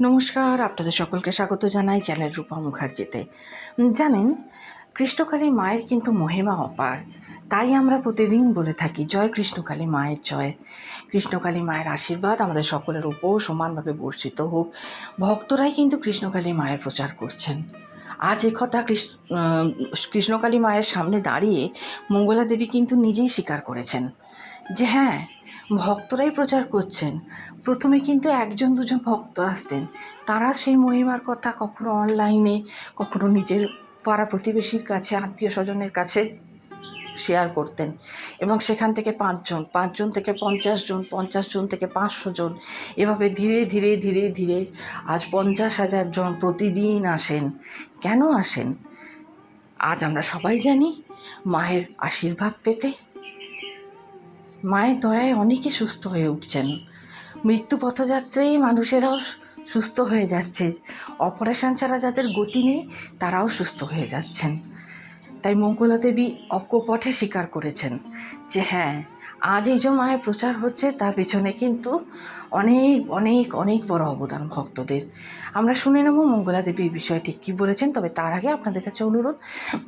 নমস্কার, আপনাদের সকলকে স্বাগত জানাই চ্যানেল রূপা মুখার্জিতে। জানেন, কৃষ্ণকালী মায়ের কিন্তু মহিমা অপার। তাই আমরা প্রতিদিন বলে থাকি, জয় কৃষ্ণকালী মায়ের জয়। কৃষ্ণকালী মায়ের আশীর্বাদ আমাদের সকলের উপর সমানভাবে বর্ষিত হোক। ভক্তরাই কিন্তু কৃষ্ণকালী মায়ের প্রচার করছেন। আজ একথা কৃষ্ণকালী মায়ের সামনে দাঁড়িয়ে মঙ্গলা দেবী কিন্তু নিজেই স্বীকার করেছেন যে হ্যাঁ, ভক্তরাই প্রচার করছেন। প্রথমে কিন্তু একজন দুজন ভক্ত আসতেন, তারা সেই মহিমার কথা কখনো অনলাইনে, কখনো নিজের পাড়া প্রতিবেশীর কাছে, আত্মীয় স্বজনের কাছে শেয়ার করতেন, এবং সেখান থেকে পাঁচজন থেকে 50 জন, 50 জন থেকে 500 জন, এভাবে ধীরে ধীরে ধীরে ধীরে আজ 50,000 জন প্রতিদিন আসেন। কেন আসেন? আজ আমরা সবাই জানি, মায়ের আশীর্বাদ পেতে। মায়ের দয়ায় অনেকে সুস্থ হয়ে উঠছেন। মৃত্যু পথযাত্রী মানুষেরাও সুস্থ হয়ে যাচ্ছে। অপারেশন ছাড়া যাদের গতি নেই, তারাও সুস্থ হয়ে যাচ্ছেন। তাই মঙ্গলা দেবী অকপটে স্বীকার করেছেন যে হ্যাঁ, আজ এই যে মায়ের প্রচার হচ্ছে, তার পিছনে কিন্তু অনেক অনেক অনেক বড় অবদান ভক্তদের। আমরা শুনে নেব মঙ্গলা দেবী এই বিষয়টি কী বলেছেন। তবে তার আগে আপনাদের কাছে অনুরোধ,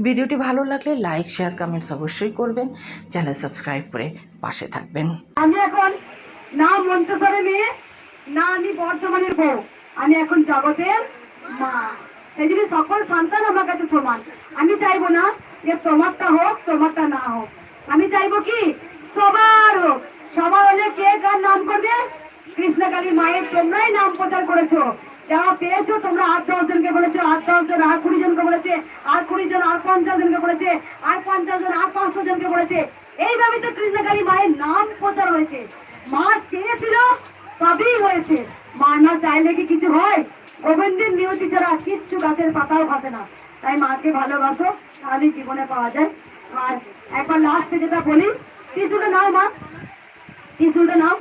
ভিডিওটি ভালো লাগলে লাইক, শেয়ার, কমেন্টস অবশ্যই করবেন। চ্যানেল সাবস্ক্রাইব করে পাশে থাকবেন। আমি এখন না মন্তেশ্বরের মেয়ে, না আমি বর্ধমানের বউ, আমি এখন জগতের মা। সেই জন্য সকল সন্তান আমার কাছে সমান। আমি চাইবো না যে তোমারটা হোক, তোমারটা না হোক। আমি চাইবো কি সবার হোক। সবার হলে কে কার নাম করবে? কৃষ্ণকালী মায়ের তোমরাই নাম প্রচার করেছো। যারা পেয়েছো তোমরা 8-10 জনকে বলেছো, 8-10 জন আর 20 জনকে বলেছে, আর 20 জন আর 50 জনকে বলেছে, আর 50 জন আর 500 জনকে বলেছে। এইভাবে তো কৃষ্ণকালী মায়ের নাম প্রচার হয়েছে। মা চেয়েছিল তবেই হয়েছে। মা না চাইলে কি কিছু হয়? গোবিন্দের নিয়তি ছাড়া কিচ্ছু গাছের পাতাও ভাসে না। তাই মাকে ভালোবাসো, তাহলে জীবনে পাওয়া যায়। আর একবার লাস্টে যেটা বলি, টিসুটা নাও মা, টিসুটা নাও।